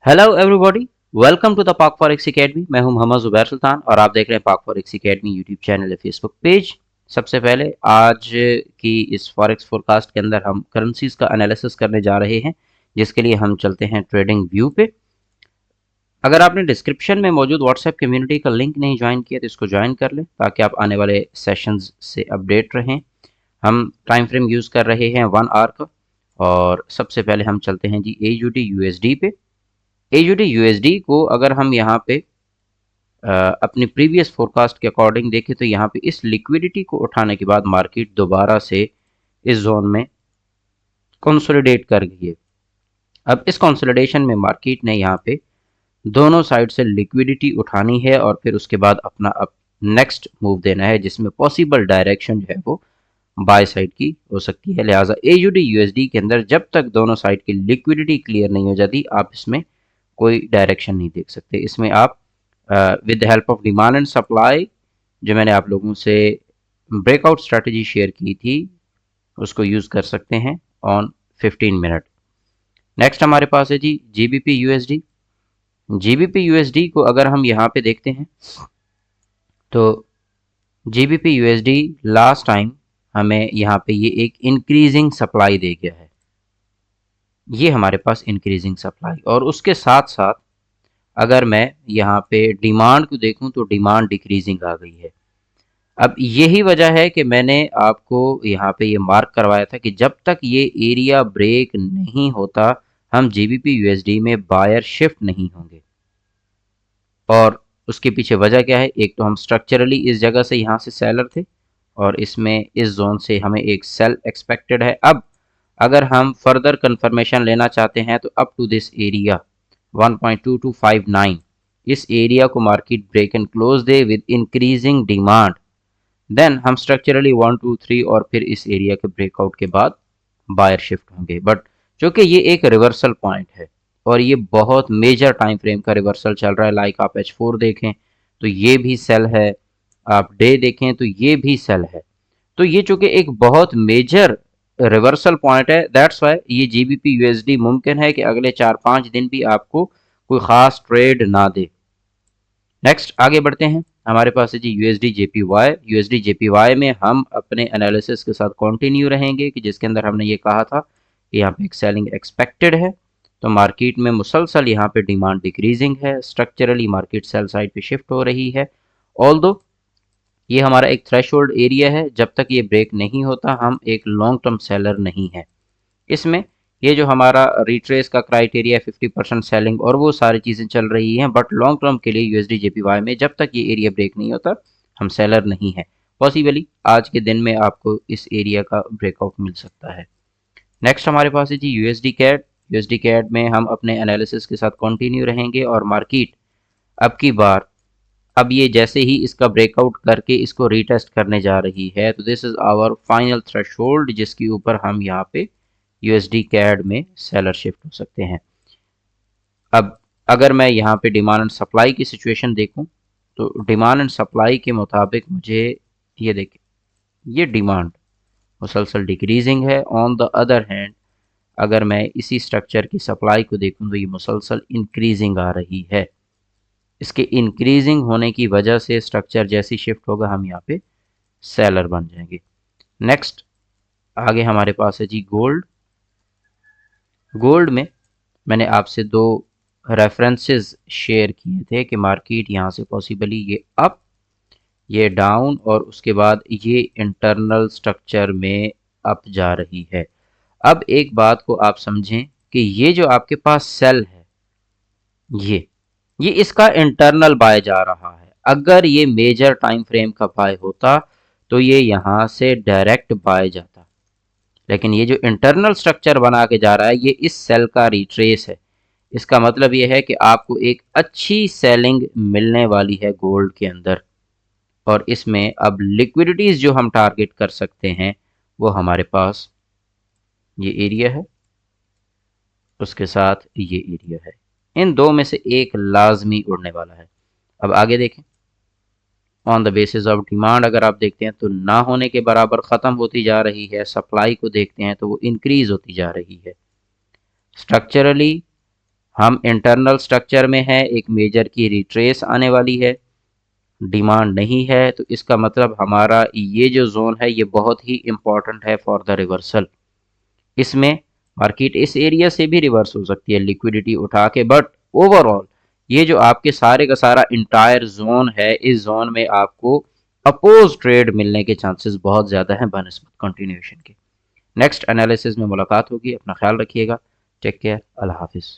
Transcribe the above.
Hello everybody, welcome to the Pak forex academy. मैं हूं मोहम्मद जुबैर सुल्तान और आप देख रहे हैं पाक फॉरेक्स एकेडमी यूट्यूब चैनल या फेसबुक पेज। सबसे पहले आज की इस फॉरेक्स फोरकास्ट के अंदर हम करेंसीज का एनालिसिस करने जा रहे हैं, जिसके लिए हम चलते हैं ट्रेडिंग व्यू पे। अगर आपने डिस्क्रिप्शन में मौजूद व्हाट्सएप कम्युनिटी का लिंक नहीं ज्वाइन किया तो इसको ज्वाइन कर लें ताकि आप आने वाले सेशंस से अपडेट रहें। हम टाइम फ्रेम यूज़ कर रहे हैं 1 आवर का। और सबसे पहले हम चलते हैं जी AUD USD पे। AUD USD को अगर हम यहाँ पे अपनी प्रीवियस फोरकास्ट के अकॉर्डिंग देखें तो यहाँ पे इस लिक्विडिटी को उठाने के बाद मार्केट दोबारा से इस जोन में कंसोलिडेट कर गई है। अब इस कंसोलिडेशन में मार्केट ने यहाँ पे दोनों साइड से लिक्विडिटी उठानी है और फिर उसके बाद अपना अब नेक्स्ट मूव देना है, जिसमें पॉसिबल डायरेक्शन जो है वो बाय साइड की हो सकती है। लिहाजा AUD USD के अंदर जब तक दोनों साइड की लिक्विडिटी क्लियर नहीं हो जाती आप इसमें कोई डायरेक्शन नहीं देख सकते। इसमें आप with the help of demand and supply, जो मैंने आप लोगों से ब्रेकआउट स्ट्रेटजी शेयर की थी, उसको यूज़ कर सकते हैं ऑन 15 मिनट। नेक्स्ट हमारे पास है जी GBP USD। GBP USD को अगर हम यहाँ पे देखते हैं तो GBP USD लास्ट टाइम हमें यहाँ पे ये एक इंक्रीजिंग सप्लाई दे गया है। ये हमारे पास इंक्रीजिंग सप्लाई और उसके साथ साथ अगर मैं यहाँ पे डिमांड को देखूं तो डिमांड डिक्रीजिंग आ गई है। अब यही वजह है कि मैंने आपको यहाँ पे ये मार्क करवाया था कि जब तक ये एरिया ब्रेक नहीं होता हम GBP USD में बायर शिफ्ट नहीं होंगे। और उसके पीछे वजह क्या है? एक तो हम स्ट्रक्चरली इस जगह से यहाँ से सेलर थे और इसमें इस जोन से हमें एक सेल एक्सपेक्टेड है। अब अगर हम फर्दर कंफर्मेशन लेना चाहते हैं तो अप टू दिस एरिया 1.2259, इस एरिया को market break and close they with increasing demand, then हम स्ट्रक्चरली 1 2 3 और फिर इस एरिया के ब्रेकआउट के बाद बायर शिफ्ट होंगे। बट चूंकि ये एक रिवर्सल पॉइंट है और ये बहुत मेजर टाइम फ्रेम का रिवर्सल चल रहा है, लाइक आप H4 देखें तो ये भी सेल है, आप डे देखें तो ये भी सेल है। तो ये चूंकि एक बहुत मेजर रिवर्सल पॉइंट है, दैट्स वाई ये GBP USD मुमकिन है कि अगले 4-5 दिन भी आपको कोई ख़ास ट्रेड ना दे। नेक्स्ट आगे बढ़ते हैं, हमारे पास है जी USD JPY। USD JPY में हम अपने एनालिसिस के साथ कंटिन्यू रहेंगे कि जिसके अंदर हमने ये कहा था कि यहाँ पे एक सेलिंग एक्सपेक्टेड है। तो मार्केट में मुसलसल यहाँ पे डिमांड डिक्रीजिंग है, स्ट्रक्चरली मार्केट सेल साइड पे शिफ्ट हो रही है। ऑल्दो ये हमारा एक थ्रेशोल्ड एरिया है, जब तक ये ब्रेक नहीं होता हम एक लॉन्ग टर्म सेलर नहीं है। इसमें ये जो हमारा रिट्रेस का क्राइटेरिया 50% सेलिंग और वो सारी चीज़ें चल रही हैं, बट लॉन्ग टर्म के लिए USD JPY में जब तक ये एरिया ब्रेक नहीं होता हम सेलर नहीं है। पॉसिबली आज के दिन में आपको इस एरिया का ब्रेकआउट मिल सकता है। नेक्स्ट हमारे पास है जी USD CAD। USD CAD में हम अपने एनालिसिस के साथ कंटिन्यू रहेंगे और मार्केट अब की बार अब ये जैसे ही इसका ब्रेकआउट करके इसको रीटेस्ट करने जा रही है तो this is our final threshold, जिसके ऊपर हम यहाँ पे USD CAD में सेलर शिफ्ट हो सकते हैं। अब अगर मैं यहाँ पे डिमांड एंड सप्लाई की सिचुएशन देखूँ तो डिमांड एंड सप्लाई के मुताबिक मुझे ये देखें, ये डिमांड मुसलसल डिक्रीजिंग है। ऑन द अदर हैंड अगर मैं इसी स्ट्रक्चर की सप्लाई को देखूँ तो ये मुसलसल इंक्रीजिंग आ रही है। इसके इंक्रीजिंग होने की वजह से स्ट्रक्चर जैसी शिफ्ट होगा हम यहाँ पे सेलर बन जाएंगे। नेक्स्ट आगे हमारे पास है जी गोल्ड। गोल्ड में मैंने आपसे दो रेफरेंसेस शेयर किए थे कि मार्केट यहाँ से पॉसिबली ये अप, ये डाउन और उसके बाद ये इंटरनल स्ट्रक्चर में अप जा रही है। अब एक बात को आप समझें कि ये जो आपके पास सेल है ये इसका इंटरनल बाय जा रहा है। अगर ये मेजर टाइम फ्रेम का बाय होता तो ये यहाँ से डायरेक्ट बाय जाता, लेकिन ये जो इंटरनल स्ट्रक्चर बना के जा रहा है ये इस सेल का रिट्रेस है। इसका मतलब ये है कि आपको एक अच्छी सेलिंग मिलने वाली है गोल्ड के अंदर और इसमें अब लिक्विडिटीज जो हम टारगेट कर सकते हैं वो हमारे पास ये एरिया है, उसके साथ ये एरिया है। इन दो में से एक लाजमी उड़ने वाला है। अब आगे देखें, on the basis of demand अगर आप देखते हैं तो ना होने के बराबर ख़त्म होती जा रही है, सप्लाई को देखते हैं तो वो इंक्रीज होती जा रही है। स्ट्रक्चरली हम इंटरनल स्ट्रक्चर में है, एक मेजर की रिट्रेस आने वाली है, डिमांड नहीं है, तो इसका मतलब हमारा ये जो जोन है ये बहुत ही इंपॉर्टेंट है फॉर द रिवर्सल। इसमें मार्केट इस एरिया से भी रिवर्स हो सकती है लिक्विडिटी उठा के, बट ओवरऑल ये जो आपके सारे का सारा इंटायर जोन है, इस जोन में आपको अपोज ट्रेड मिलने के चांसेस बहुत ज़्यादा हैं बनस्पत कंटिन्यूएशन के। नेक्स्ट एनालिसिस में मुलाकात होगी, अपना ख्याल रखिएगा, टेक केयर, अल्लाह हाफिज़।